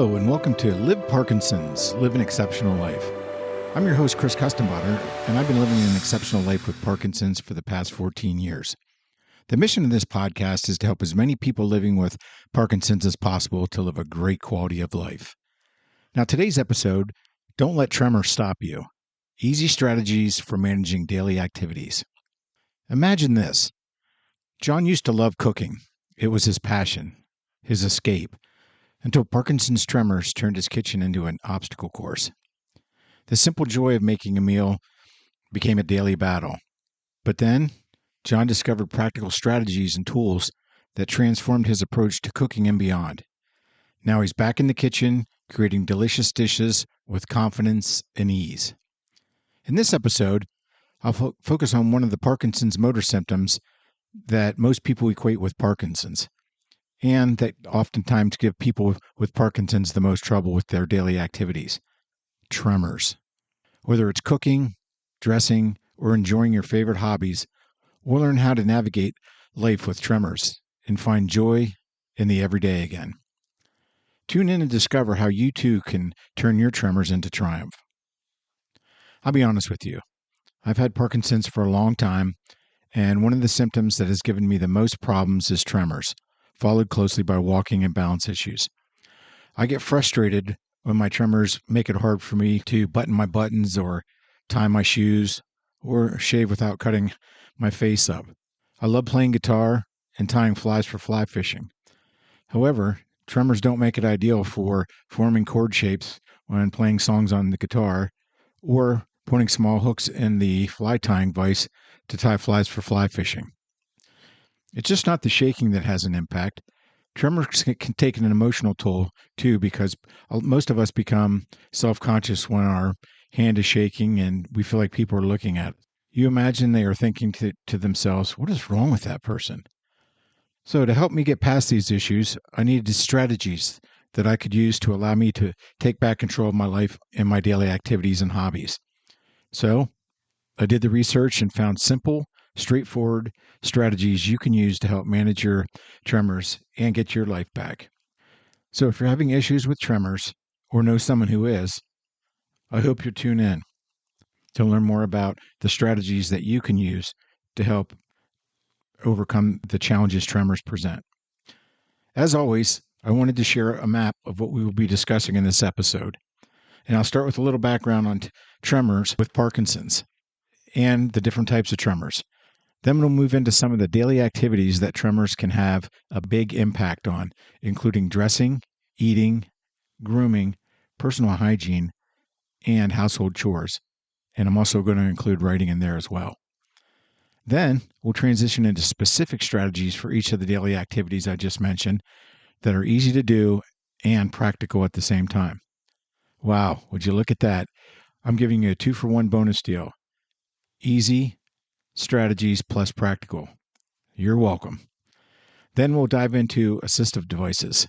Hello and welcome to Live Parkinson's, Live an Exceptional Life. I'm your host, Chris Custenbotter, and I've been living an exceptional life with Parkinson's for the past 14 years. The mission of this podcast is to help as many people living with Parkinson's as possible to live a great quality of life. Now, today's episode, Don't Let Tremors Stop You. Easy strategies for managing daily activities. Imagine this. John used to love cooking. It was his passion, his escape, until Parkinson's tremors turned his kitchen into an obstacle course. The simple joy of making a meal became a daily battle. But then, John discovered practical strategies and tools that transformed his approach to cooking and beyond. Now he's back in the kitchen, creating delicious dishes with confidence and ease. In this episode, I'll focus on one of the Parkinson's motor symptoms that most people equate with Parkinson's, and that oftentimes give people with Parkinson's the most trouble with their daily activities: tremors. Whether it's cooking, dressing, or enjoying your favorite hobbies, we'll learn how to navigate life with tremors and find joy in the everyday again. Tune in and discover how you too can turn your tremors into triumph. I'll be honest with you. I've had Parkinson's for a long time, and one of the symptoms that has given me the most problems is tremors, followed closely by walking and balance issues. I get frustrated when my tremors make it hard for me to button my buttons or tie my shoes or shave without cutting my face up. I love playing guitar and tying flies for fly fishing. However, tremors don't make it ideal for forming chord shapes when playing songs on the guitar or putting small hooks in the fly tying vise to tie flies for fly fishing. It's just not the shaking that has an impact. Tremors can take an emotional toll, too, because most of us become self-conscious when our hand is shaking and we feel like people are looking at it. You imagine they are thinking to themselves, what is wrong with that person? So to help me get past these issues, I needed strategies that I could use to allow me to take back control of my life and my daily activities and hobbies. So I did the research and found simple, straightforward strategies you can use to help manage your tremors and get your life back. So if you're having issues with tremors or know someone who is, I hope you'll tune in to learn more about the strategies that you can use to help overcome the challenges tremors present. As always, I wanted to share a map of what we will be discussing in this episode. And I'll start with a little background on tremors with Parkinson's and the different types of tremors. Then we'll move into some of the daily activities that tremors can have a big impact on, including dressing, eating, grooming, personal hygiene, and household chores. And I'm also going to include writing in there as well. Then we'll transition into specific strategies for each of the daily activities I just mentioned that are easy to do and practical at the same time. Wow, would you look at that? I'm giving you a 2-for-1 bonus deal. Easy strategies plus practical. You're welcome. Then we'll dive into assistive devices.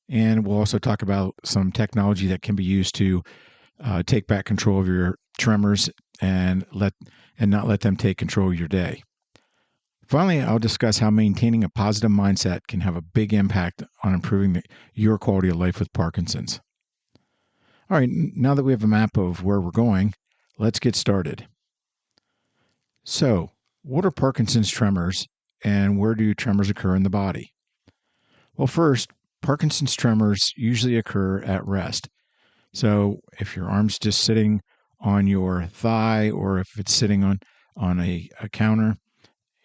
And we'll also talk about some technology that can be used to take back control of your tremors and not let them take control of your day. Finally, I'll discuss how maintaining a positive mindset can have a big impact on improving your quality of life with Parkinson's. All right, now that we have a map of where we're going, let's get started. So, what are Parkinson's tremors and where do tremors occur in the body? Well, first, Parkinson's tremors usually occur at rest. So, if your arm's just sitting on your thigh or if it's sitting on a counter,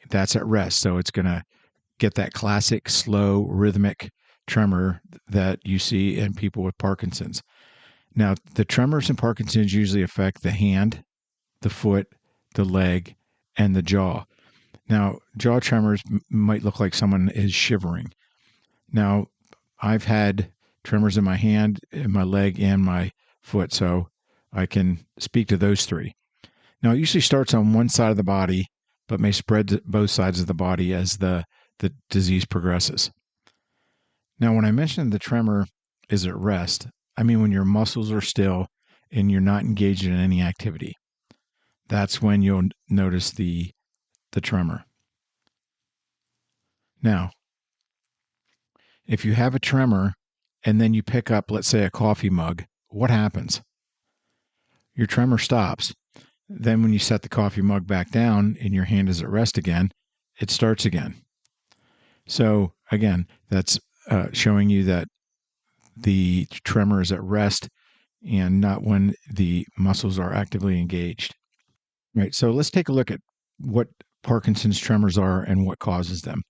that's at rest. So, it's going to get that classic, slow, rhythmic tremor that you see in people with Parkinson's. Now, the tremors in Parkinson's usually affect the hand, the foot, the leg, and the jaw. Now, jaw tremors might look like someone is shivering. Now, I've had tremors in my hand, in my leg, and my foot, so I can speak to those three. Now, it usually starts on one side of the body, but may spread to both sides of the body as the disease progresses. Now, when I mentioned the tremor is at rest, I mean when your muscles are still and you're not engaged in any activity. That's when you'll notice the tremor. Now, if you have a tremor and then you pick up, let's say, a coffee mug, what happens? Your tremor stops. Then when you set the coffee mug back down and your hand is at rest again, it starts again. So again, that's showing you that the tremor is at rest and not when the muscles are actively engaged. Right. So let's take a look at what Parkinson's tremors are and what causes them.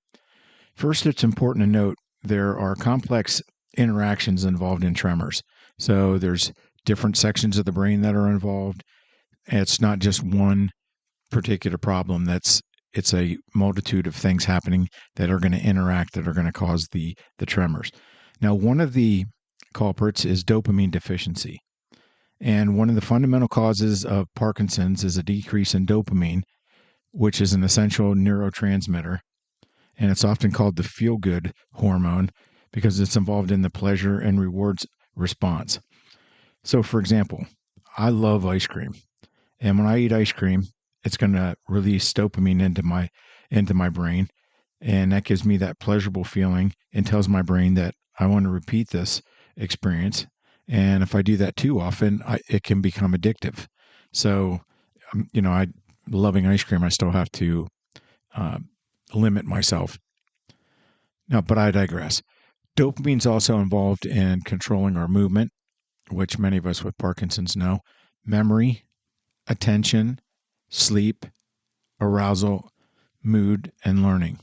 First, it's important to note there are complex interactions involved in tremors. So there's different sections of the brain that are involved. It's not just one particular problem. It's a multitude of things happening that are going to interact, that are going to cause the tremors. Now, one of the culprits is dopamine deficiency. And one of the fundamental causes of Parkinson's is a decrease in dopamine, which is an essential neurotransmitter. And it's often called the feel-good hormone because it's involved in the pleasure and rewards response. So, for example, I love ice cream. And when I eat ice cream, it's going to release dopamine into my brain. And that gives me that pleasurable feeling and tells my brain that I want to repeat this experience. And if I do that too often, it can become addictive. So, loving ice cream, I still have to limit myself. Now, but I digress. Dopamine's also involved in controlling our movement, which many of us with Parkinson's know, memory, attention, sleep, arousal, mood, and learning.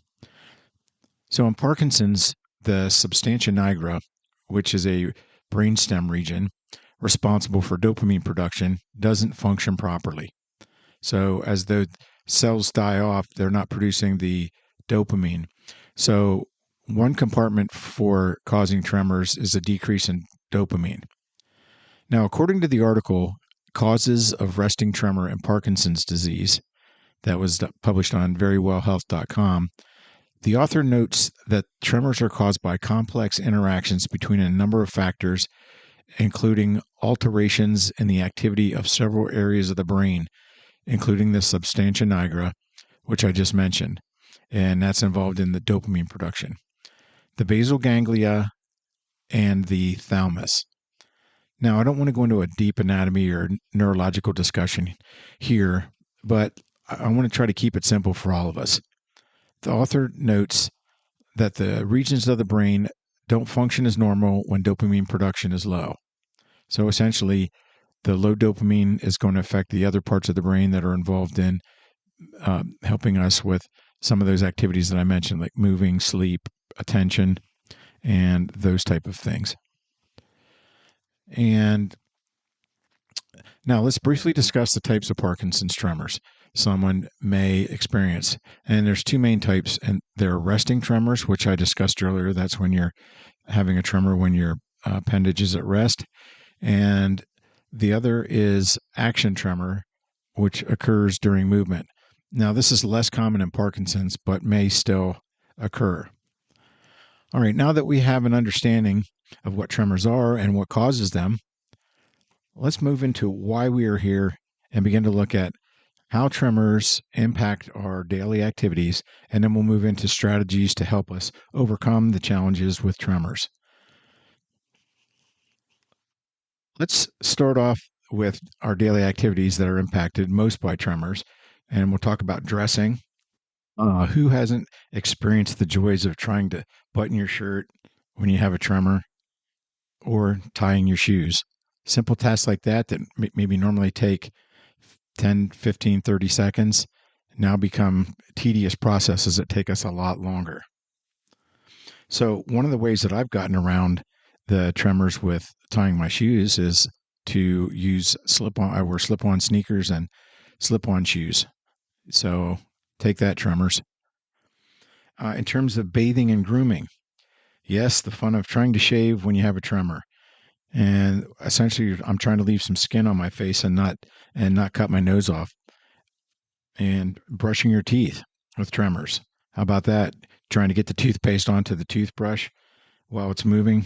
So in Parkinson's, the substantia nigra, which is a brainstem region responsible for dopamine production, doesn't function properly. So as the cells die off, they're not producing the dopamine. So one compartment for causing tremors is a decrease in dopamine. Now, according to the article, Causes of Resting Tremor in Parkinson's Disease, that was published on verywellhealth.com, the author notes that tremors are caused by complex interactions between a number of factors, including alterations in the activity of several areas of the brain, including the substantia nigra, which I just mentioned, and that's involved in the dopamine production, the basal ganglia, and the thalamus. Now, I don't want to go into a deep anatomy or neurological discussion here, but I want to try to keep it simple for all of us. The author notes that the regions of the brain don't function as normal when dopamine production is low. So essentially, the low dopamine is going to affect the other parts of the brain that are involved in helping us with some of those activities that I mentioned, like moving, sleep, attention, and those type of things. And now let's briefly discuss the types of Parkinson's tremors someone may experience. And there's two main types, and they're resting tremors, which I discussed earlier. That's when you're having a tremor when your appendage is at rest. And the other is action tremor, which occurs during movement. Now, this is less common in Parkinson's, but may still occur. All right, now that we have an understanding of what tremors are and what causes them, let's move into why we are here and begin to look at how tremors impact our daily activities, and then we'll move into strategies to help us overcome the challenges with tremors. Let's start off with our daily activities that are impacted most by tremors, and we'll talk about dressing. Who hasn't experienced the joys of trying to button your shirt when you have a tremor, or tying your shoes? Simple tasks like that maybe normally take 10, 15, 30 seconds now become tedious processes that take us a lot longer. So one of the ways that I've gotten around the tremors with tying my shoes is to use slip-on. I wear slip-on sneakers and slip-on shoes. So take that, tremors. In terms of bathing and grooming, yes, the fun of trying to shave when you have a tremor. And essentially, I'm trying to leave some skin on my face and not cut my nose off. And brushing your teeth with tremors. How about that? Trying to get the toothpaste onto the toothbrush while it's moving.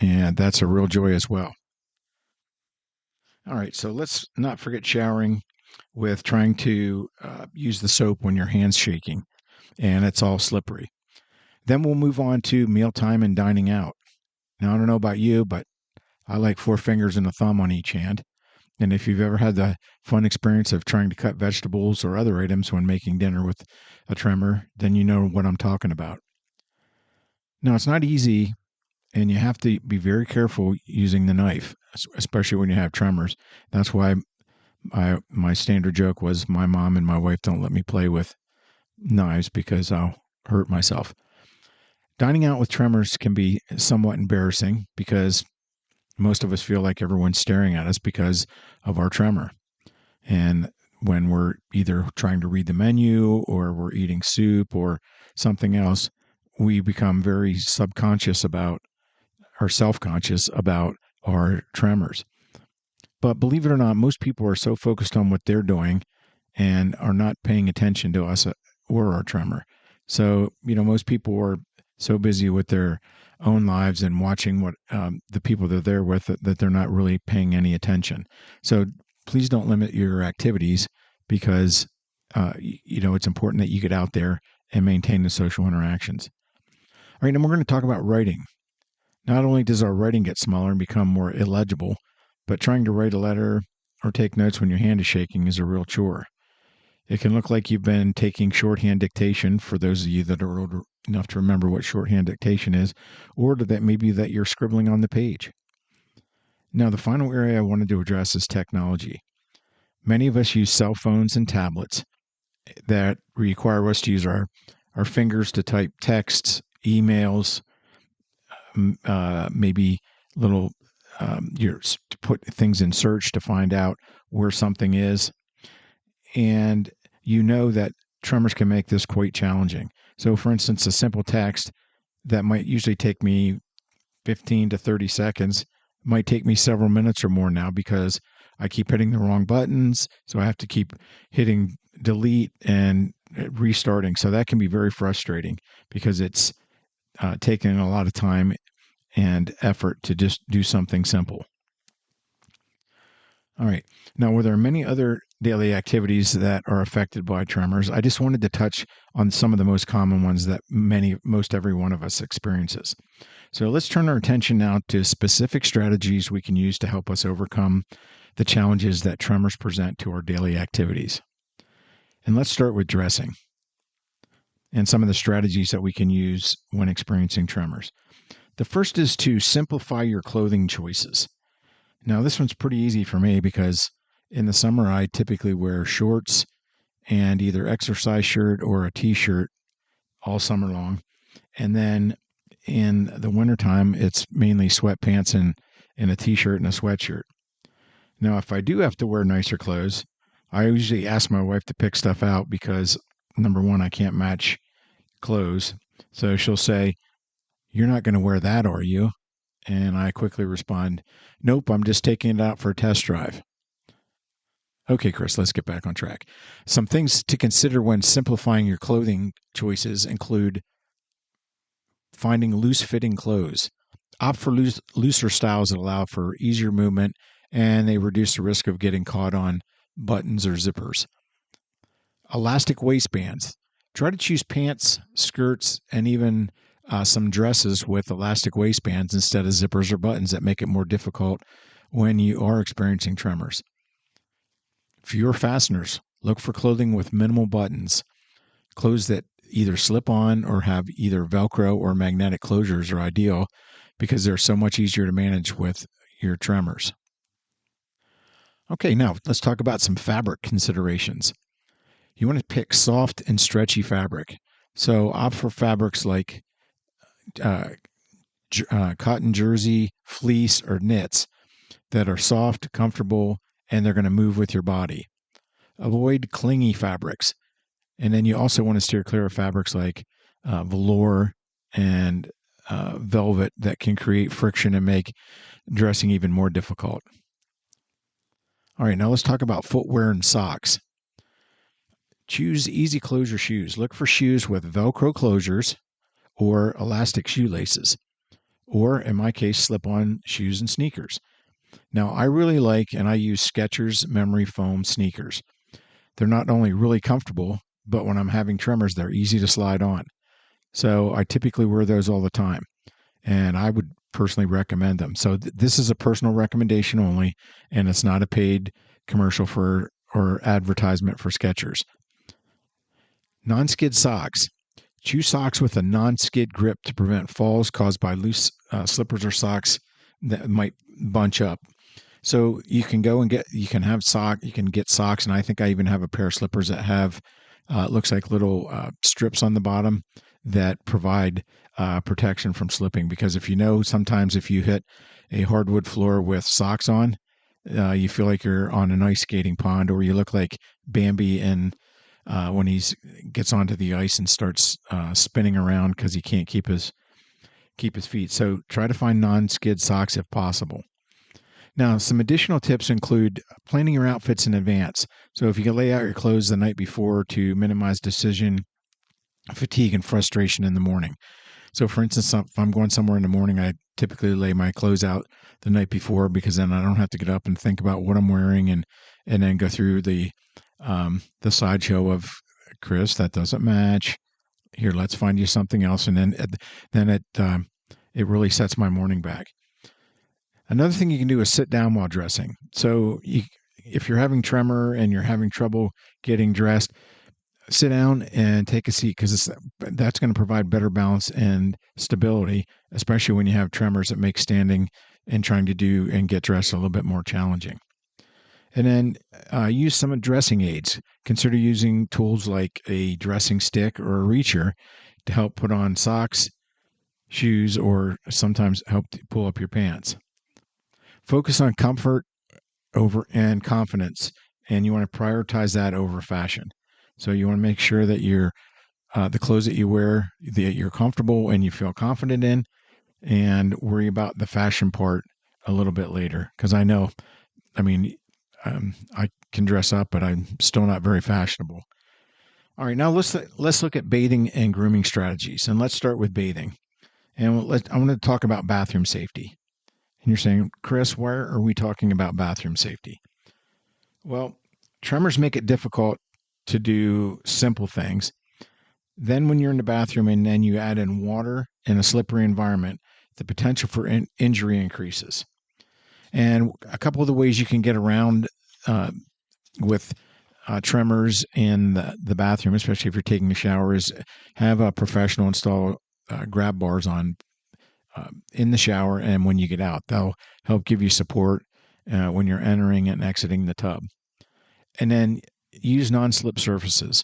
And that's a real joy as well. All right, so let's not forget showering with trying to use the soap when your hand's shaking and it's all slippery. Then we'll move on to mealtime and dining out. Now, I don't know about you, but I like 4 fingers and a thumb on each hand. And if you've ever had the fun experience of trying to cut vegetables or other items when making dinner with a tremor, then you know what I'm talking about. Now, it's not easy, and you have to be very careful using the knife, especially when you have tremors. That's why my standard joke was my mom and my wife don't let me play with knives because I'll hurt myself. Dining out with tremors can be somewhat embarrassing because most of us feel like everyone's staring at us because of our tremor. And when we're either trying to read the menu or we're eating soup or something else, we become very subconscious about or self-conscious about our tremors. But believe it or not, most people are so focused on what they're doing and are not paying attention to us or our tremor. So, most people are so busy with their own lives and watching what the people they're there with that they're not really paying any attention. So please don't limit your activities because, it's important that you get out there and maintain the social interactions. All right, and we're going to talk about writing. Not only does our writing get smaller and become more illegible, but trying to write a letter or take notes when your hand is shaking is a real chore. It can look like you've been taking shorthand dictation for those of you that are old enough to remember what shorthand dictation is, or that maybe that you're scribbling on the page. Now, the final area I wanted to address is technology. Many of us use cell phones and tablets that require us to use our fingers to type texts, emails, maybe little to put things in search to find out where something is. And you know that tremors can make this quite challenging. So, for instance, a simple text that might usually take me 15 to 30 seconds might take me several minutes or more now because I keep hitting the wrong buttons. So I have to keep hitting delete and restarting. So that can be very frustrating because it's taking a lot of time and effort to just do something simple. All right. Now, there are many other daily activities that are affected by tremors. I just wanted to touch on some of the most common ones that most every one of us experiences. So let's turn our attention now to specific strategies we can use to help us overcome the challenges that tremors present to our daily activities. And let's start with dressing and some of the strategies that we can use when experiencing tremors. The first is to simplify your clothing choices. Now, this one's pretty easy for me because in the summer, I typically wear shorts and either exercise shirt or a t-shirt all summer long. And then in the wintertime, it's mainly sweatpants and a t-shirt and a sweatshirt. Now, if I do have to wear nicer clothes, I usually ask my wife to pick stuff out because, number one, I can't match clothes. So she'll say, "You're not going to wear that, are you?" And I quickly respond, "Nope, I'm just taking it out for a test drive." Okay, Chris, let's get back on track. Some things to consider when simplifying your clothing choices include finding loose-fitting clothes. Opt for looser styles that allow for easier movement, and they reduce the risk of getting caught on buttons or zippers. Elastic waistbands. Try to choose pants, skirts, and even some dresses with elastic waistbands instead of zippers or buttons that make it more difficult when you are experiencing tremors. Fewer fasteners. Look for clothing with minimal buttons. Clothes that either slip on or have either Velcro or magnetic closures are ideal because they're so much easier to manage with your tremors. Okay, now let's talk about some fabric considerations. You want to pick soft and stretchy fabric. So opt for fabrics like cotton jersey, fleece, or knits that are soft, comfortable, and they're going to move with your body. Avoid clingy fabrics. And then you also want to steer clear of fabrics like velour and velvet that can create friction and make dressing even more difficult. All right, now let's talk about footwear and socks. Choose easy closure shoes. Look for shoes with Velcro closures or elastic shoelaces, or in my case, slip-on shoes and sneakers. Now, I really like and I use Skechers memory foam sneakers. They're not only really comfortable, but when I'm having tremors, they're easy to slide on. So I typically wear those all the time. And I would personally recommend them. So this is a personal recommendation only, and it's not a paid commercial for or advertisement for Skechers. Non-skid socks. Choose socks with a non-skid grip to prevent falls caused by loose slippers or socks that might bunch up. So you can go and you can get socks, and I think I even have a pair of slippers that have, looks like little strips on the bottom that provide protection from slipping. Because sometimes if you hit a hardwood floor with socks on, you feel like you're on an ice skating pond, or you look like Bambi when he gets onto the ice and starts spinning around because he can't keep his feet. So try to find non-skid socks if possible. Now, some additional tips include planning your outfits in advance. So if you can lay out your clothes the night before to minimize decision fatigue and frustration in the morning. So for instance, if I'm going somewhere in the morning, I typically lay my clothes out the night before, because then I don't have to get up and think about what I'm wearing and then go through the sideshow of, Chris, that doesn't match. Here, let's find you something else. And then it really sets my morning back. Another thing you can do is sit down while dressing. So if you're having tremor and you're having trouble getting dressed, sit down and take a seat, because that's going to provide better balance and stability, especially when you have tremors that make standing and trying to do and get dressed a little bit more challenging. And then use some dressing aids. Consider using tools like a dressing stick or a reacher to help put on socks, shoes, or sometimes help to pull up your pants. Focus on comfort and confidence, and you want to prioritize that over fashion. So you want to make sure that the clothes that you wear, that you're comfortable and you feel confident in, and worry about the fashion part a little bit later. Because I can dress up, but I'm still not very fashionable. All right, now let's look at bathing and grooming strategies, and let's start with bathing. And I want to talk about bathroom safety. And you're saying, Chris, why are we talking about bathroom safety? Well, tremors make it difficult to do simple things. Then when you're in the bathroom and then you add in water in a slippery environment, the potential for injury increases. And a couple of the ways you can get around with tremors in the bathroom, especially if you're taking a shower, is have a professional install grab bars on in the shower, and when you get out, they'll help give you support when you're entering and exiting the tub. And then use non-slip surfaces,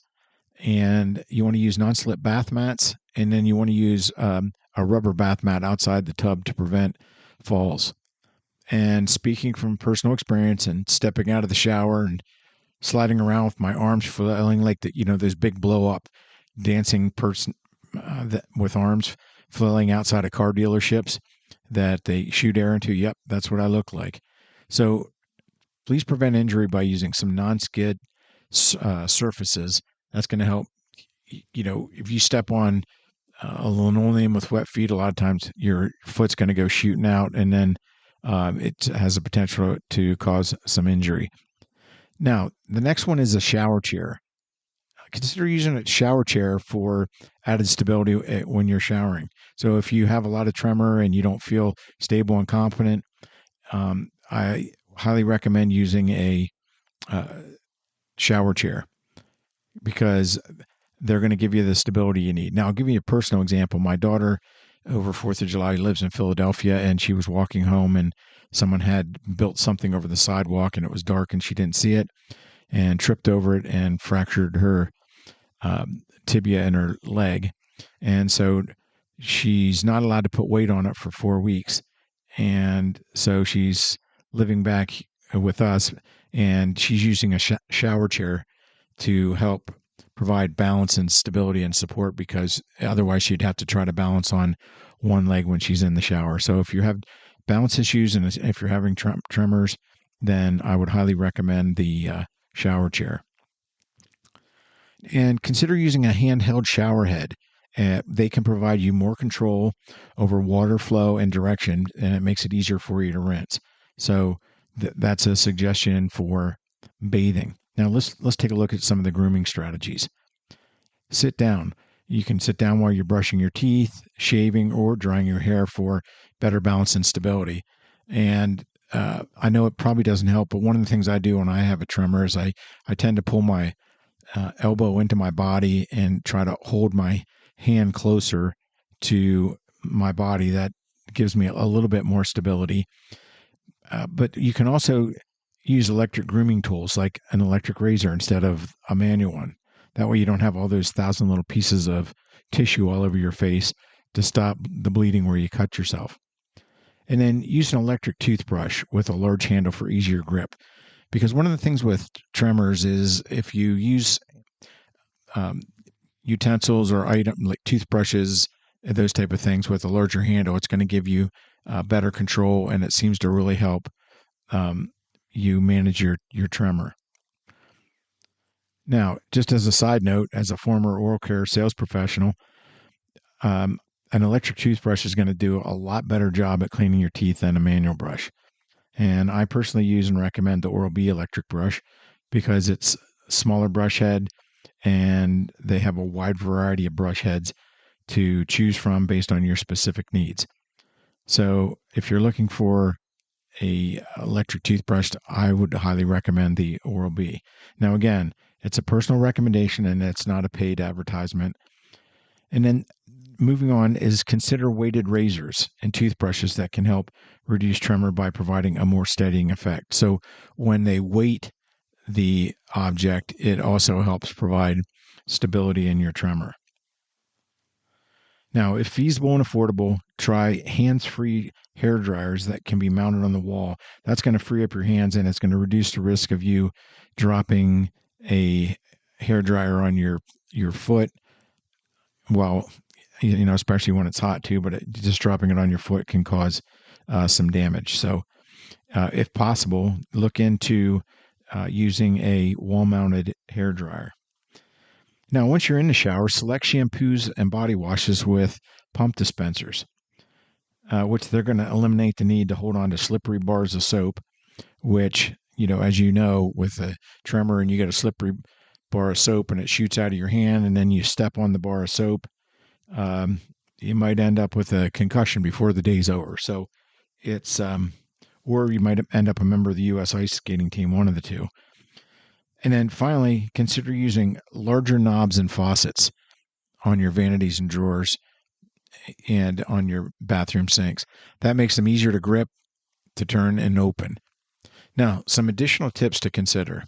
and you want to use non-slip bath mats, and then you want to use a rubber bath mat outside the tub to prevent falls. And speaking from personal experience and stepping out of the shower and sliding around with my arms flailing like those big blow up dancing person with arms flailing outside of car dealerships that they shoot air into. Yep, that's what I look like. So please prevent injury by using some non-skid surfaces. That's going to help. If you step on a linoleum with wet feet, a lot of times your foot's going to go shooting out, and then it has the potential to cause some injury. Now, the next one is a shower chair. Consider using a shower chair for added stability when you're showering. So if you have a lot of tremor and you don't feel stable and confident, I highly recommend using a shower chair, because they're going to give you the stability you need. Now, I'll give you a personal example. My daughter, over 4th of July, lives in Philadelphia, and she was walking home, and someone had built something over the sidewalk, and it was dark, and she didn't see it, and tripped over it and fractured her tibia in her leg. And so she's not allowed to put weight on it for 4 weeks. And so she's living back with us, and she's using a shower chair to help provide balance and stability and support, because otherwise she'd have to try to balance on one leg when she's in the shower. So if you have balance issues and if you're having tremors, then I would highly recommend the shower chair. And consider using a handheld shower head. They can provide you more control over water flow and direction, and it makes it easier for you to rinse. So that's a suggestion for bathing. Now let's take a look at some of the grooming strategies. Sit down. You can sit down while you're brushing your teeth, shaving, or drying your hair for better balance and stability. And I know it probably doesn't help, but one of the things I do when I have a tremor is I tend to pull my elbow into my body and try to hold my hand closer to my body. That gives me a little bit more stability. But you can also use electric grooming tools like an electric razor instead of a manual one. That way you don't have all those 1,000 little pieces of tissue all over your face to stop the bleeding where you cut yourself. And then use an electric toothbrush with a large handle for easier grip. Because one of the things with tremors is if you use utensils or item like toothbrushes, those type of things with a larger handle, it's going to give you better control, and it seems to really help you manage your tremor. Now, just as a side note, as a former oral care sales professional, an electric toothbrush is going to do a lot better job at cleaning your teeth than a manual brush. And I personally use and recommend the Oral-B electric brush because it's a smaller brush head and they have a wide variety of brush heads to choose from based on your specific needs. So if you're looking for a electric toothbrush, I would highly recommend the Oral-B. Now, again, it's a personal recommendation and it's not a paid advertisement. And then moving on is consider weighted razors and toothbrushes that can help reduce tremor by providing a more steadying effect. So when they weight the object, it also helps provide stability in your tremor. Now, if feasible and affordable, try hands-free hair dryers that can be mounted on the wall. That's going to free up your hands and it's going to reduce the risk of you dropping a hair dryer on your foot. Well, especially when it's hot too, but just dropping it on your foot can cause some damage. So if possible, look into using a wall-mounted hair dryer. Now, once you're in the shower, select shampoos and body washes with pump dispensers, which they're going to eliminate the need to hold on to slippery bars of soap, which, as you know, with a tremor and you get a slippery bar of soap and it shoots out of your hand and then you step on the bar of soap, you might end up with a concussion before the day's over. So it's, or you might end up a member of the U.S. ice skating team, one of the two. And then finally, consider using larger knobs and faucets on your vanities and drawers and on your bathroom sinks. That makes them easier to grip, to turn, and open. Now, some additional tips to consider.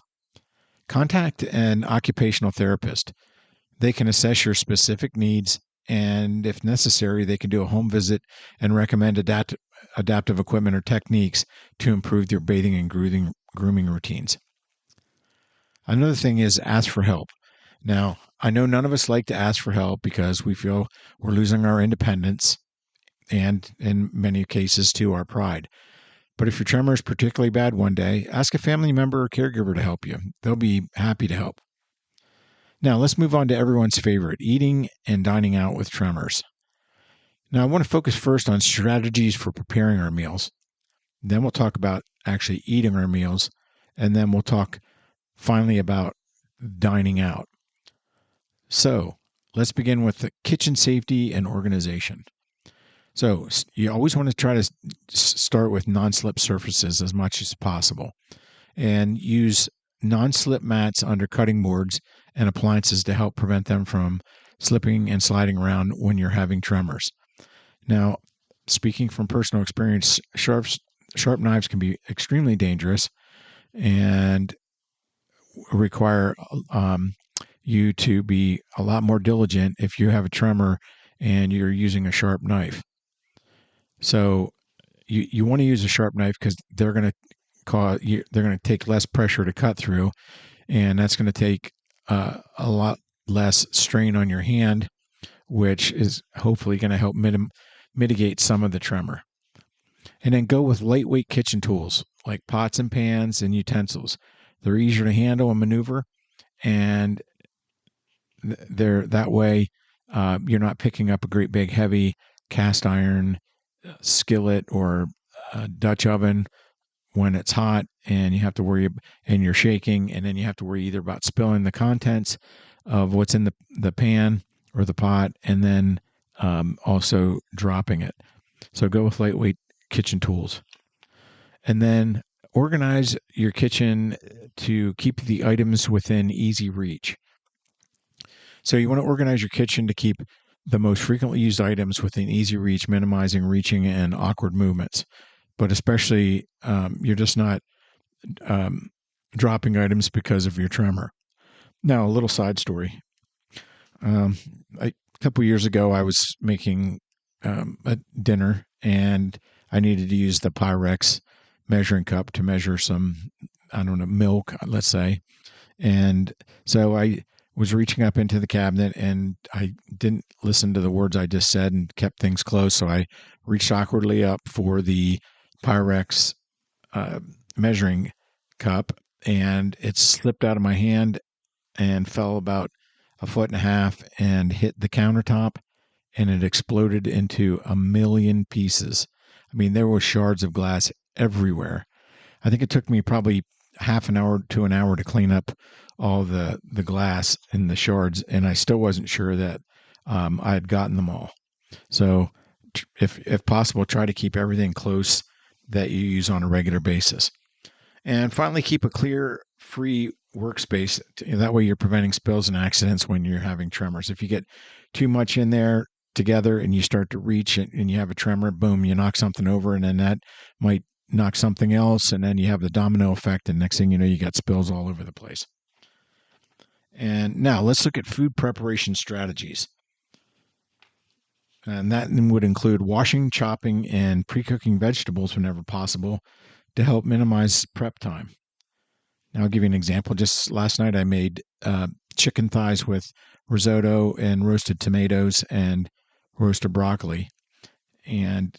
Contact an occupational therapist. They can assess your specific needs, and if necessary, they can do a home visit and recommend adaptive equipment or techniques to improve your bathing and grooming routines. Another thing is ask for help. Now, I know none of us like to ask for help because we feel we're losing our independence and, in many cases, too, our pride. But if your tremor is particularly bad one day, ask a family member or caregiver to help you. They'll be happy to help. Now, let's move on to everyone's favorite, eating and dining out with tremors. Now, I want to focus first on strategies for preparing our meals. Then we'll talk about actually eating our meals, and then we'll talk finally about dining out. So let's begin with the kitchen safety and organization. So you always want to try to start with non-slip surfaces as much as possible and use non-slip mats under cutting boards and appliances to help prevent them from slipping and sliding around when you're having tremors. Now, speaking from personal experience, sharp knives can be extremely dangerous and require you to be a lot more diligent if you have a tremor and you're using a sharp knife. So you want to use a sharp knife because they're going to take less pressure to cut through, and that's going to take a lot less strain on your hand, which is hopefully going to help mitigate some of the tremor. And then go with lightweight kitchen tools like pots and pans and utensils. They're easier to handle and maneuver, and they're that way you're not picking up a great big heavy cast iron skillet or Dutch oven when it's hot and you have to worry and you're shaking, and then you have to worry either about spilling the contents of what's in the pan or the pot, and then also dropping it. So go with lightweight kitchen tools. And then organize your kitchen to keep the items within easy reach. So you want to organize your kitchen to keep the most frequently used items within easy reach, minimizing reaching and awkward movements. But especially, you're just not dropping items because of your tremor. Now, a little side story. A couple years ago, I was making a dinner, and I needed to use the Pyrex measuring cup to measure some, I don't know, milk, let's say. And so I was reaching up into the cabinet, and I didn't listen to the words I just said and kept things close. So I reached awkwardly up for the Pyrex measuring cup, and it slipped out of my hand and fell about a foot and a half and hit the countertop, and it exploded into a million pieces. I mean, there were shards of glass everywhere. I think it took me probably half an hour to an hour to clean up all the glass and the shards, and I still wasn't sure that I had gotten them all. So if possible, try to keep everything close that you use on a regular basis. And finally, keep a clear, free workspace. That way you're preventing spills and accidents when you're having tremors. If you get too much in there together and you start to reach and you have a tremor, boom, you knock something over, and then that might knock something else, and then you have the domino effect, and next thing you know, you got spills all over the place. And now let's look at food preparation strategies. And that would include washing, chopping, and pre-cooking vegetables whenever possible to help minimize prep time. Now, I'll give you an example. Just last night, I made chicken thighs with risotto and roasted tomatoes and roasted broccoli. And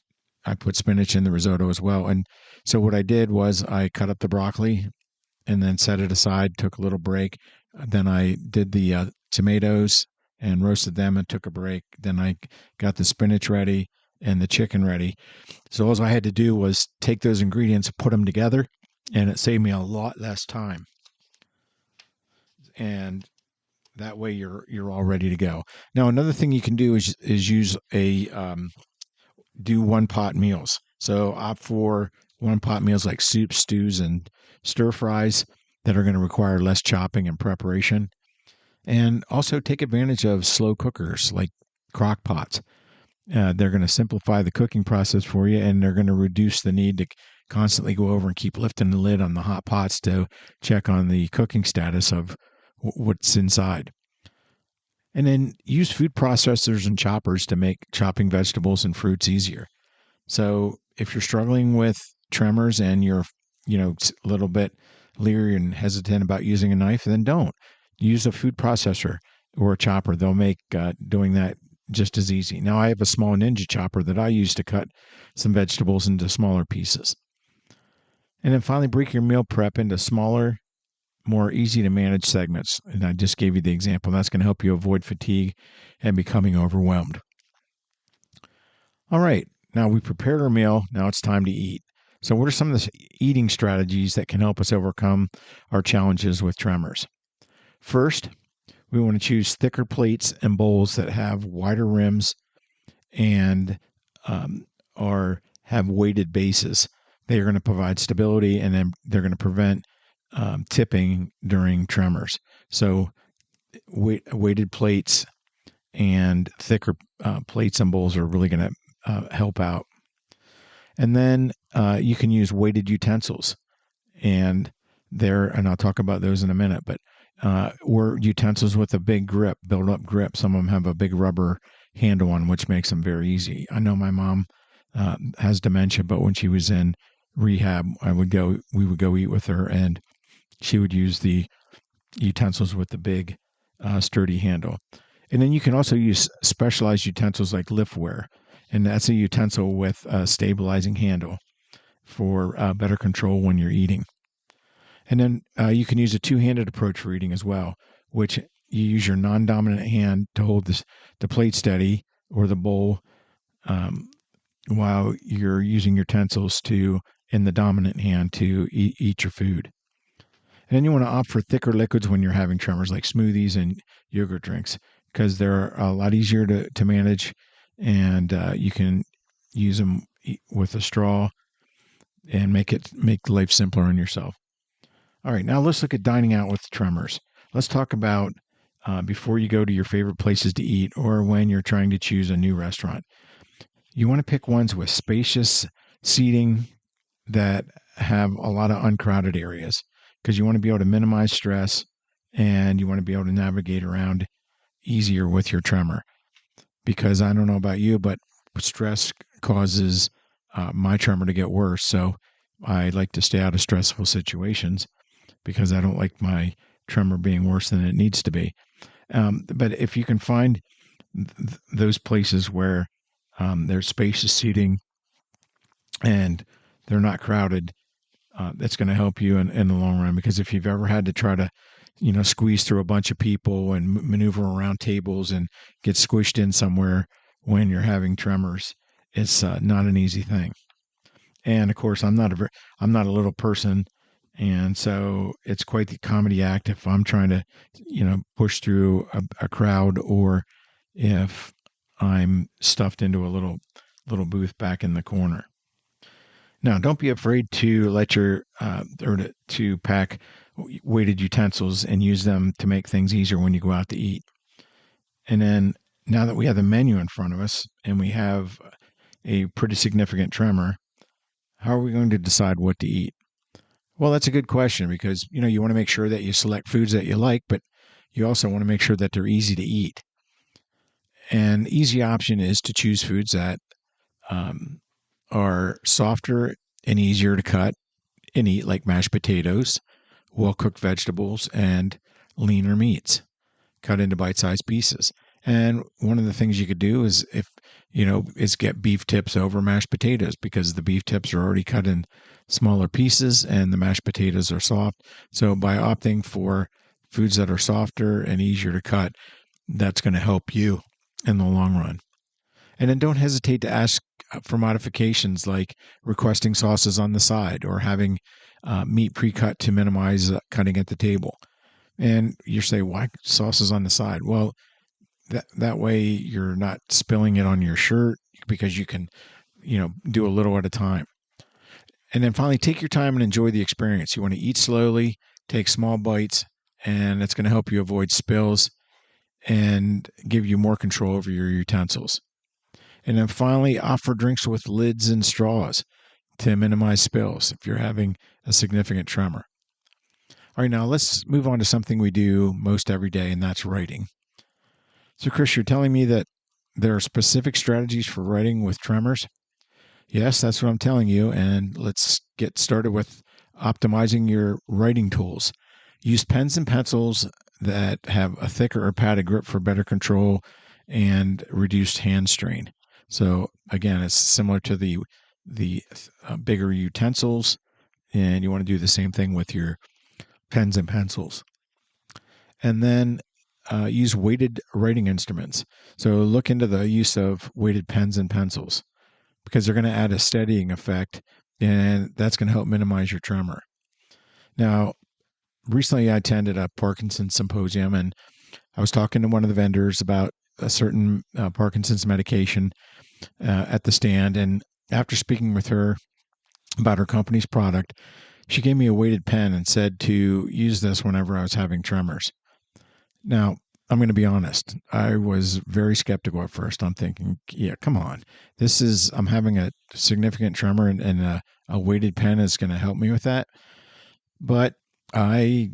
I put spinach in the risotto as well. And so what I did was I cut up the broccoli and then set it aside, took a little break. Then I did the tomatoes and roasted them and took a break. Then I got the spinach ready and the chicken ready. So all I had to do was take those ingredients, put them together, and it saved me a lot less time. And that way you're all ready to go. Now, another thing you can do is use do one pot meals. So opt for one pot meals like soups, stews, and stir fries that are going to require less chopping and preparation. And also take advantage of slow cookers like crock pots. They're going to simplify the cooking process for you, and they're going to reduce the need to constantly go over and keep lifting the lid on the hot pots to check on the cooking status of what's inside. And then use food processors and choppers to make chopping vegetables and fruits easier. So if you're struggling with tremors and you're, a little bit leery and hesitant about using a knife, then don't. Use a food processor or a chopper. They'll make doing that just as easy. Now, I have a small Ninja chopper that I use to cut some vegetables into smaller pieces. And then finally, break your meal prep into smaller, more easy to manage segments. And I just gave you the example. That's going to help you avoid fatigue and becoming overwhelmed. All right. Now we prepared our meal. Now it's time to eat. So what are some of the eating strategies that can help us overcome our challenges with tremors? First, we want to choose thicker plates and bowls that have wider rims and have weighted bases. They are going to provide stability, and then they're going to prevent tipping during tremors. So weighted plates and thicker plates and bowls are really going to help out. And then you can use weighted utensils, and I'll talk about those in a minute, but or utensils with a big grip, build up grip. Some of them have a big rubber handle on, which makes them very easy. I know my mom has dementia, but when she was in rehab, we would go eat with her, and she would use the utensils with the big sturdy handle. And then you can also use specialized utensils like liftware, and that's a utensil with a stabilizing handle for better control when you're eating. And then you can use a two-handed approach for eating as well, which you use your non-dominant hand to hold the plate steady or the bowl while you're using your utensils in the dominant hand to eat your food. And then you want to opt for thicker liquids when you're having tremors, like smoothies and yogurt drinks. because they're a lot easier to manage, and you can use them with a straw and make life simpler on yourself. All right, now let's look at dining out with tremors. Let's talk about before you go to your favorite places to eat or when you're trying to choose a new restaurant. You want to pick ones with spacious seating that have a lot of uncrowded areas because you want to be able to minimize stress and you want to be able to navigate around easier with your tremor. Because I don't know about you, but stress causes my tremor to get worse. So I like to stay out of stressful situations because I don't like my tremor being worse than it needs to be. But if you can find those places where there's spacious seating and they're not crowded, that's going to help you in the long run. Because if you've ever had to try to, squeeze through a bunch of people and maneuver around tables and get squished in somewhere when you're having tremors, it's not an easy thing. And of course, I'm not a little person, and so it's quite the comedy act if I'm trying to, push through a crowd, or if I'm stuffed into a little booth back in the corner. Now, don't be afraid to let your to pack weighted utensils and use them to make things easier when you go out to eat. And then now that we have the menu in front of us and we have a pretty significant tremor, how are we going to decide what to eat? Well, that's a good question because, you want to make sure that you select foods that you like, but you also want to make sure that they're easy to eat. An easy option is to choose foods that are softer and easier to cut and eat, like mashed potatoes, well-cooked vegetables, and leaner meats cut into bite-sized pieces. And one of the things you could do is is get beef tips over mashed potatoes because the beef tips are already cut in smaller pieces and the mashed potatoes are soft. So by opting for foods that are softer and easier to cut, that's going to help you in the long run. And then don't hesitate to ask for modifications like requesting sauces on the side or having meat pre-cut to minimize cutting at the table. And you say, why sauces on the side? Well, that way you're not spilling it on your shirt because you can, do a little at a time. And then finally, take your time and enjoy the experience. You want to eat slowly, take small bites, and it's going to help you avoid spills and give you more control over your utensils. And then finally, offer drinks with lids and straws to minimize spills if you're having a significant tremor. All right, now let's move on to something we do most every day, and that's writing. So, Chris, you're telling me that there are specific strategies for writing with tremors? Yes, that's what I'm telling you. And let's get started with optimizing your writing tools. Use pens and pencils that have a thicker or padded grip for better control and reduced hand strain. So again, it's similar to the bigger utensils, and you want to do the same thing with your pens and pencils. And then use weighted writing instruments. So look into the use of weighted pens and pencils because they're going to add a steadying effect, and that's going to help minimize your tremor. Now, recently I attended a Parkinson symposium, and I was talking to one of the vendors about a certain Parkinson's medication at the stand. And after speaking with her about her company's product, she gave me a weighted pen and said to use this whenever I was having tremors. Now, I'm going to be honest. I was very skeptical at first. I'm thinking, yeah, come on. I'm having a significant tremor and a weighted pen is going to help me with that. But I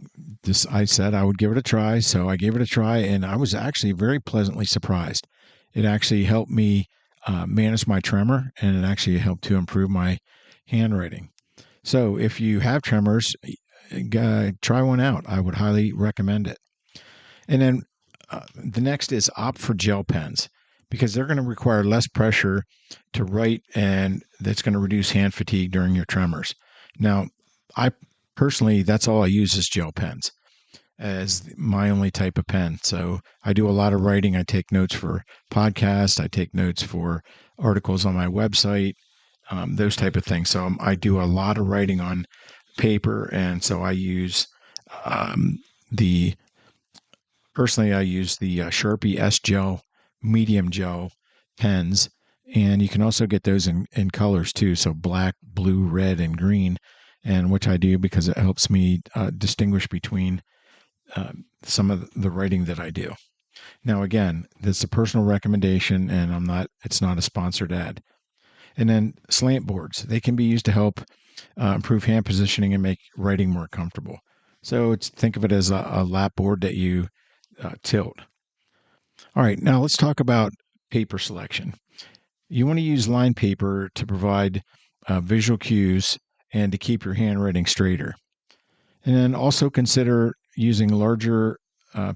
said I would give it a try. So I gave it a try, and I was actually very pleasantly surprised. It actually helped me manage my tremor, and it actually helped to improve my handwriting. So if you have tremors, try one out. I would highly recommend it. And then the next is opt for gel pens because they're going to require less pressure to write, and that's going to reduce hand fatigue during your tremors. Now, I personally, that's all I use is gel pens as my only type of pen. So I do a lot of writing. I take notes for podcasts. I take notes for articles on my website, those type of things. So I do a lot of writing on paper, and so I use the Personally, I use the Sharpie S Gel medium gel pens, and you can also get those in colors too. So black, blue, red, and green, and which I do because it helps me distinguish between some of the writing that I do. Now, again, this is a personal recommendation, and it's not a sponsored ad. And then slant boards, they can be used to help improve hand positioning and make writing more comfortable. So think of it as a lap board that you tilt. All right, now let's talk about paper selection. You want to use lined paper to provide visual cues and to keep your handwriting straighter. And then also consider using larger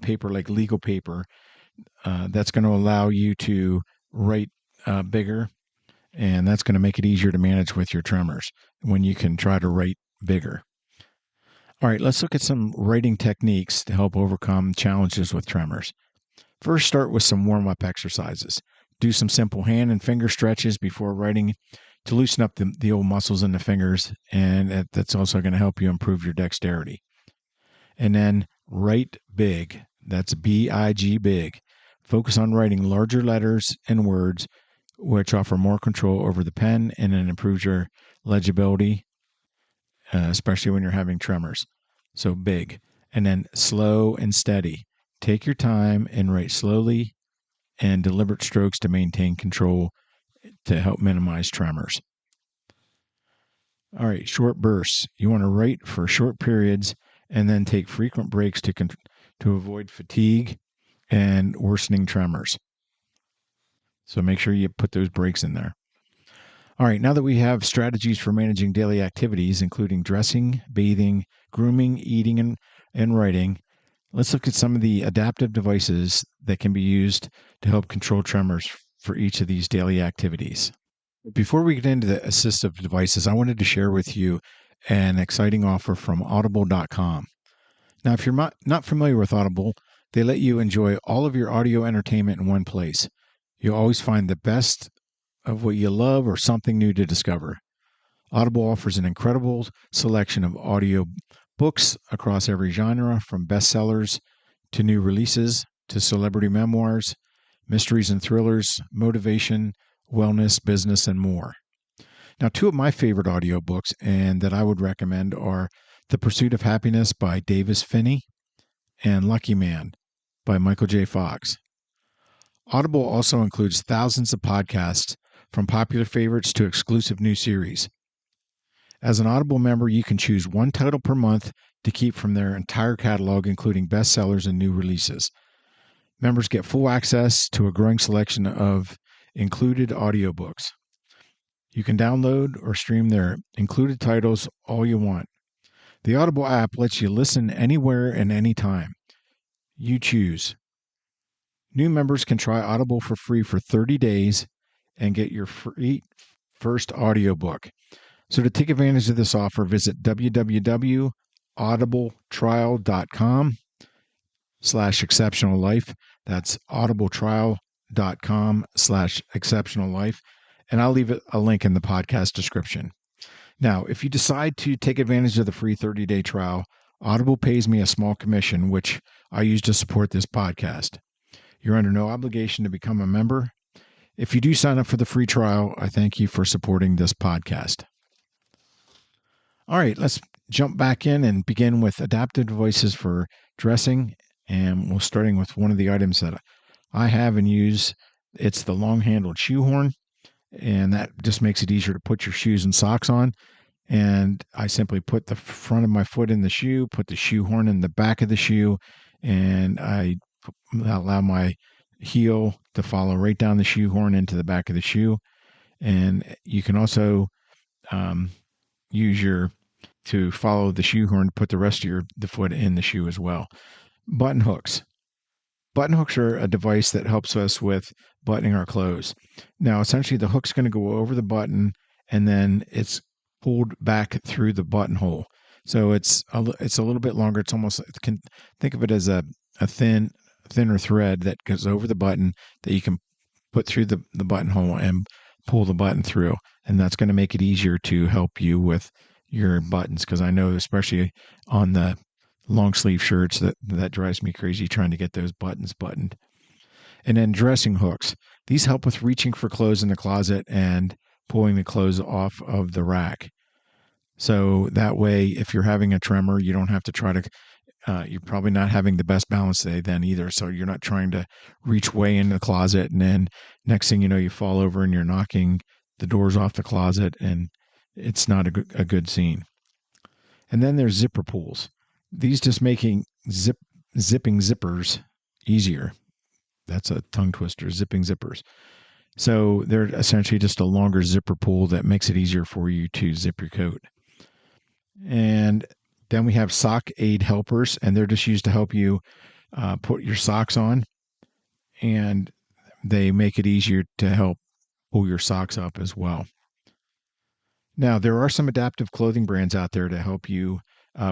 paper like legal paper. That's going to allow you to write bigger, and that's going to make it easier to manage with your tremors when you can try to write bigger. All right, let's look at some writing techniques to help overcome challenges with tremors. First, start with some warm-up exercises. Do some simple hand and finger stretches before writing to loosen up the old muscles in the fingers, and that's also going to help you improve your dexterity. And then write big. That's B-I-G, big. Focus on writing larger letters and words, which offer more control over the pen, and it improves your legibility, especially when you're having tremors. So big. And then slow and steady. Take your time and write slowly and deliberate strokes to maintain control to help minimize tremors. All right, short bursts. You want to write for short periods and then take frequent breaks to avoid fatigue and worsening tremors. So make sure you put those breaks in there. All right, now that we have strategies for managing daily activities, including dressing, bathing, grooming, eating, and writing, let's look at some of the adaptive devices that can be used to help control tremors for each of these daily activities. Before we get into the assistive devices, I wanted to share with you an exciting offer from audible.com. Now, if you're not familiar with Audible, they let you enjoy all of your audio entertainment in one place. You'll always find the best of what you love or something new to discover. Audible offers an incredible selection of audio books across every genre, from bestsellers to new releases to celebrity memoirs, mysteries and thrillers, motivation, wellness, business, and more. Now, two of my favorite audiobooks and that I would recommend are The Pursuit of Happiness by Davis Finney and Lucky Man by Michael J. Fox. Audible also includes thousands of podcasts, from popular favorites to exclusive new series. As an Audible member, you can choose one title per month to keep from their entire catalog, including bestsellers and new releases. Members get full access to a growing selection of included audiobooks. You can download or stream their included titles all you want. The Audible app lets you listen anywhere and anytime. You choose. New members can try Audible for free for 30 days and get your free first audiobook. So to take advantage of this offer, visit www.audibletrial.com/exceptionallife. That's audibletrial.com/exceptionallife. And I'll leave a link in the podcast description. Now, if you decide to take advantage of the free 30-day trial, Audible pays me a small commission, which I use to support this podcast. You're under no obligation to become a member. If you do sign up for the free trial, I thank you for supporting this podcast. All right, let's jump back in and begin with adaptive devices for dressing. And we're starting with one of the items that I have and use. It's the long-handled shoe horn, and that just makes it easier to put your shoes and socks on. And I simply put the front of my foot in the shoe, put the shoe horn in the back of the shoe, and I allow my heel to follow right down the shoe horn into the back of the shoe. And you can also use to follow the shoe horn, put the rest of the foot in the shoe as well. Button hooks. Button hooks are a device that helps us with buttoning our clothes. Now, essentially, the hook's going to go over the button, and then it's pulled back through the buttonhole. So it's a little bit longer. It's almost, think of it as a thinner thread that goes over the button that you can put through the buttonhole and pull the button through. And that's going to make it easier to help you with your buttons, because I know, especially on the long sleeve shirts. That drives me crazy trying to get those buttons buttoned. And then dressing hooks. These help with reaching for clothes in the closet and pulling the clothes off of the rack. So that way, if you're having a tremor, you don't have to try to, you're probably not having the best balance day then either. So you're not trying to reach way into the closet. And then next thing you know, you fall over and you're knocking the doors off the closet, and it's not a good scene. And then there's zipper pulls. These just making zipping zippers easier. That's a tongue twister, zipping zippers. So they're essentially just a longer zipper pull that makes it easier for you to zip your coat. And then we have sock aid helpers, and they're just used to help you put your socks on, and they make it easier to help pull your socks up as well. Now, there are some adaptive clothing brands out there to help you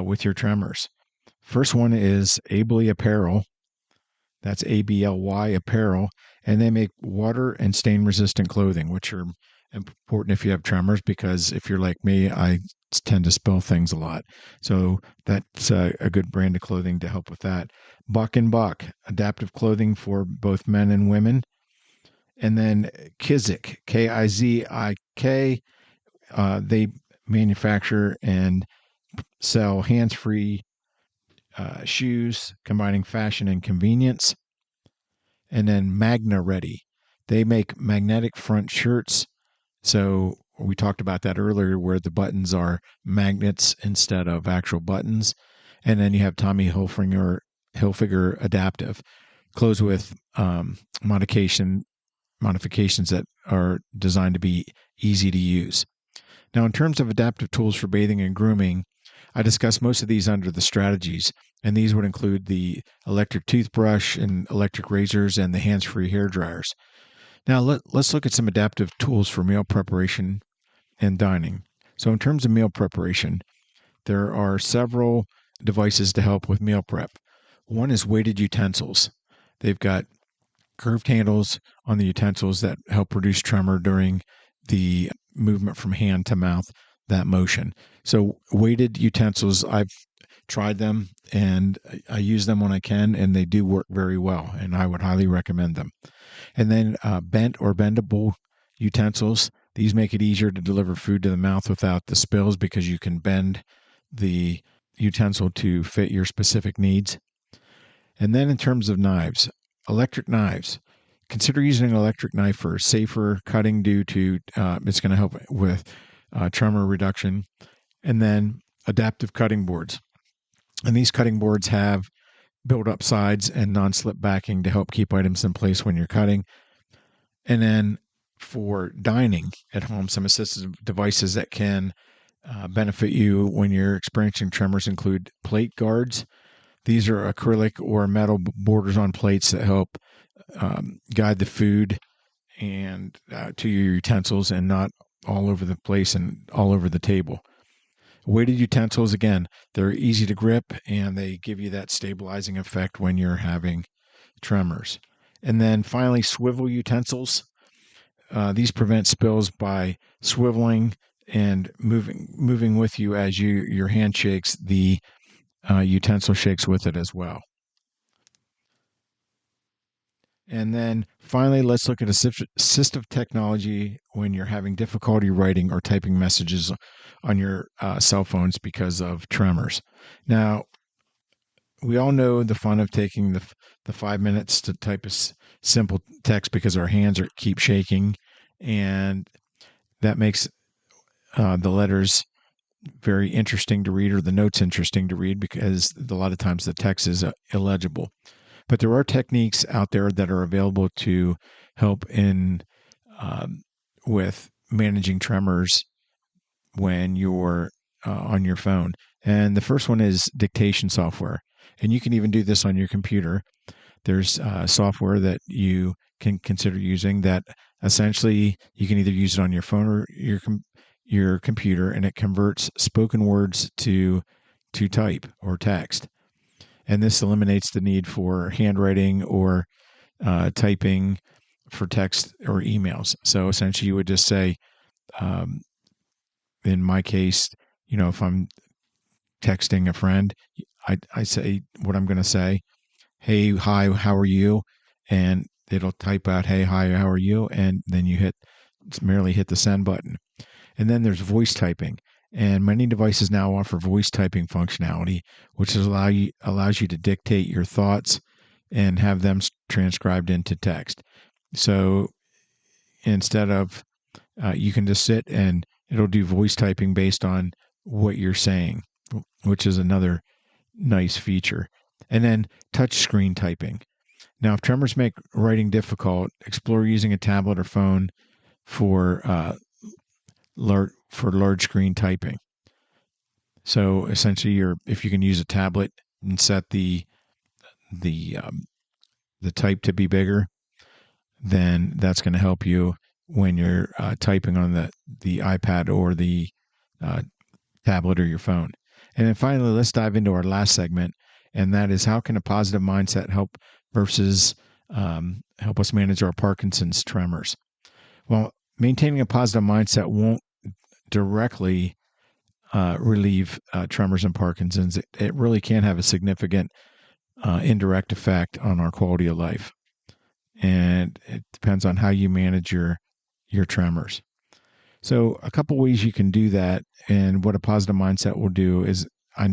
with your tremors. First one is Ably Apparel. That's ABLY Apparel. And they make water and stain resistant clothing, which are important if you have tremors, because if you're like me, I tend to spill things a lot. So that's a good brand of clothing to help with that. Buck and Buck, adaptive clothing for both men and women. And then Kizik, Kizik. They manufacture and sell hands-free shoes, combining fashion and convenience. And then Magna Ready. They make magnetic front shirts. So we talked about that earlier, where the buttons are magnets instead of actual buttons. And then you have Tommy Hilfiger Adaptive, clothes with modifications that are designed to be easy to use. Now, in terms of adaptive tools for bathing and grooming, I discuss most of these under the strategies, and these would include the electric toothbrush and electric razors and the hands-free hair dryers. Now, let's look at some adaptive tools for meal preparation and dining. So in terms of meal preparation, there are several devices to help with meal prep. One is weighted utensils. They've got curved handles on the utensils that help reduce tremor during the movement from hand to mouth, that motion. So weighted utensils, I've tried them and I use them when I can, and they do work very well, and I would highly recommend them. And then bent or bendable utensils. These make it easier to deliver food to the mouth without the spills, because you can bend the utensil to fit your specific needs. And then in terms of knives, electric knives. Consider using an electric knife for safer cutting due to it's going to help with tremor reduction. And then adaptive cutting boards. And these cutting boards have built-up sides and non-slip backing to help keep items in place when you're cutting. And then for dining at home, some assistive devices that can benefit you when you're experiencing tremors include plate guards. These are acrylic or metal borders on plates that help guide the food and to your utensils, and not all over the place and all over the table. Weighted utensils, again, they're easy to grip, and they give you that stabilizing effect when you're having tremors. And then finally, swivel utensils. These prevent spills by swiveling and moving with you as your hand shakes. The utensil shakes with it as well. And then finally, let's look at assistive technology when you're having difficulty writing or typing messages on your cell phones because of tremors. Now, we all know the fun of taking the 5 minutes to type a simple text because our hands keep shaking, and that makes the letters very interesting to read, or the notes interesting to read, because a lot of times the text is illegible. But there are techniques out there that are available to help with managing tremors when you're on your phone. And the first one is dictation software. And you can even do this on your computer. There's software that you can consider using that essentially you can either use it on your phone or your computer, and it converts spoken words to type or text. And this eliminates the need for handwriting or typing for text or emails. So essentially you would just say, in my case, if I'm texting a friend, I say what I'm going to say. Hey, hi, how are you? And it'll type out, hey, hi, how are you? And then you merely hit the send button. And then there's voice typing. And many devices now offer voice typing functionality, which allows you to dictate your thoughts and have them transcribed into text. So instead of, you can just sit and it'll do voice typing based on what you're saying, which is another nice feature. And then touch screen typing. Now, if tremors make writing difficult, explore using a tablet or phone for large screen typing. So essentially, if you can use a tablet and set the type to be bigger, then that's going to help you when you're typing on the iPad or the uh, tablet or your phone. And then finally, let's dive into our last segment, and that is how can a positive mindset help help us manage our Parkinson's tremors. Well, maintaining a positive mindset won't directly relieve tremors and Parkinson's. It really can have a significant indirect effect on our quality of life, and it depends on how you manage your tremors. So, a couple ways you can do that, and what a positive mindset will do is,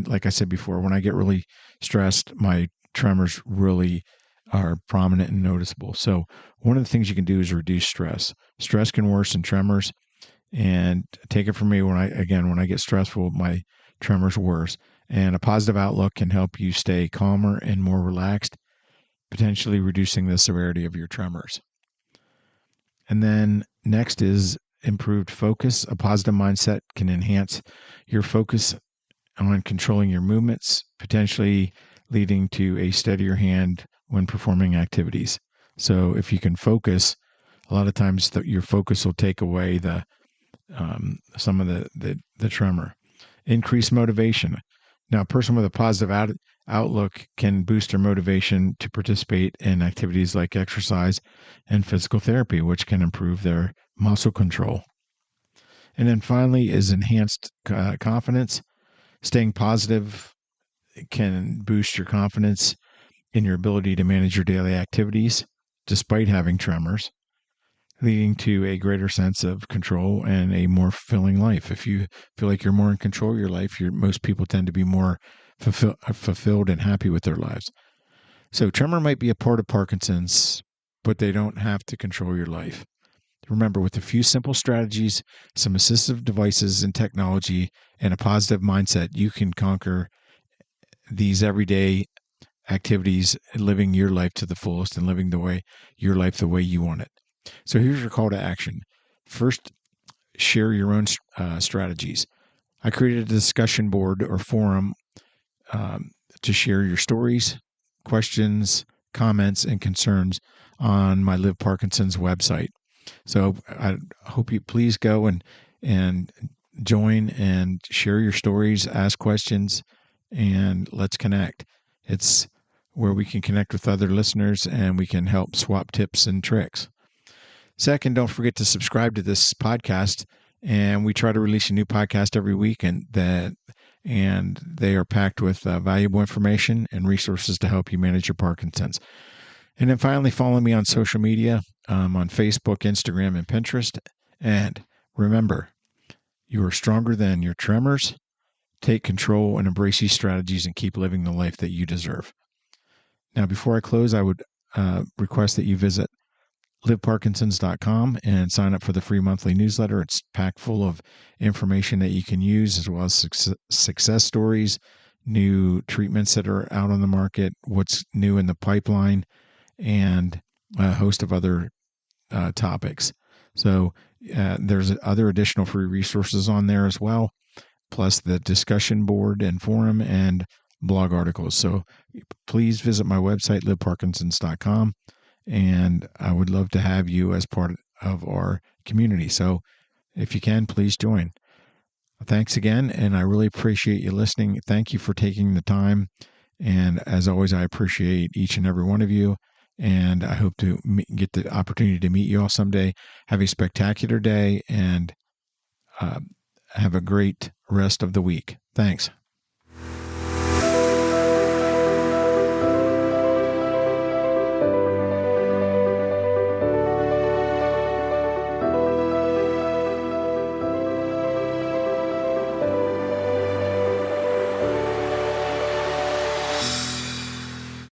like I said before, when I get really stressed, my tremors really are prominent and noticeable. So, one of the things you can do is reduce stress. Stress can worsen tremors, and take it from me, when I get stressful, my tremors worse. And a positive outlook can help you stay calmer and more relaxed, potentially reducing the severity of your tremors. And then next is improved focus. A positive mindset can enhance your focus on controlling your movements, potentially leading to a steadier hand when performing activities. So if you can focus, a lot of times your focus will take away some of the tremor. Increase motivation. Now, a person with a positive outlook can boost their motivation to participate in activities like exercise and physical therapy, which can improve their muscle control. And then finally is enhanced confidence. Staying positive can boost your confidence in your ability to manage your daily activities despite having tremors, leading to a greater sense of control and a more fulfilling life. If you feel like you're more in control of your life, most people tend to be more fulfilled and happy with their lives. So tremor might be a part of Parkinson's, but they don't have to control your life. Remember, with a few simple strategies, some assistive devices and technology, and a positive mindset, you can conquer these everyday activities, living your life to the fullest and living your life the way you want it. So here's your call to action. First, share your own strategies. I created a discussion board or forum to share your stories, questions, comments, and concerns on my Live Parkinson's website. So I hope you please go and join and share your stories, ask questions, and let's connect. It's where we can connect with other listeners and we can help swap tips and tricks. Second, don't forget to subscribe to this podcast. And we try to release a new podcast every week, and they are packed with valuable information and resources to help you manage your Parkinson's. And then finally, follow me on social media, on Facebook, Instagram, and Pinterest. And remember, you are stronger than your tremors. Take control and embrace these strategies and keep living the life that you deserve. Now, before I close, I would request that you visit liveparkinsons.com and sign up for the free monthly newsletter. It's packed full of information that you can use, as well as success stories, new treatments that are out on the market, what's new in the pipeline, and a host of other topics. So there's other additional free resources on there as well, plus the discussion board and forum and blog articles. So please visit my website, liveparkinsons.com. And I would love to have you as part of our community. So if you can, please join. Thanks again, and I really appreciate you listening. Thank you for taking the time. And as always, I appreciate each and every one of you. And I hope to get the opportunity to meet you all someday. Have a spectacular day and have a great rest of the week. Thanks.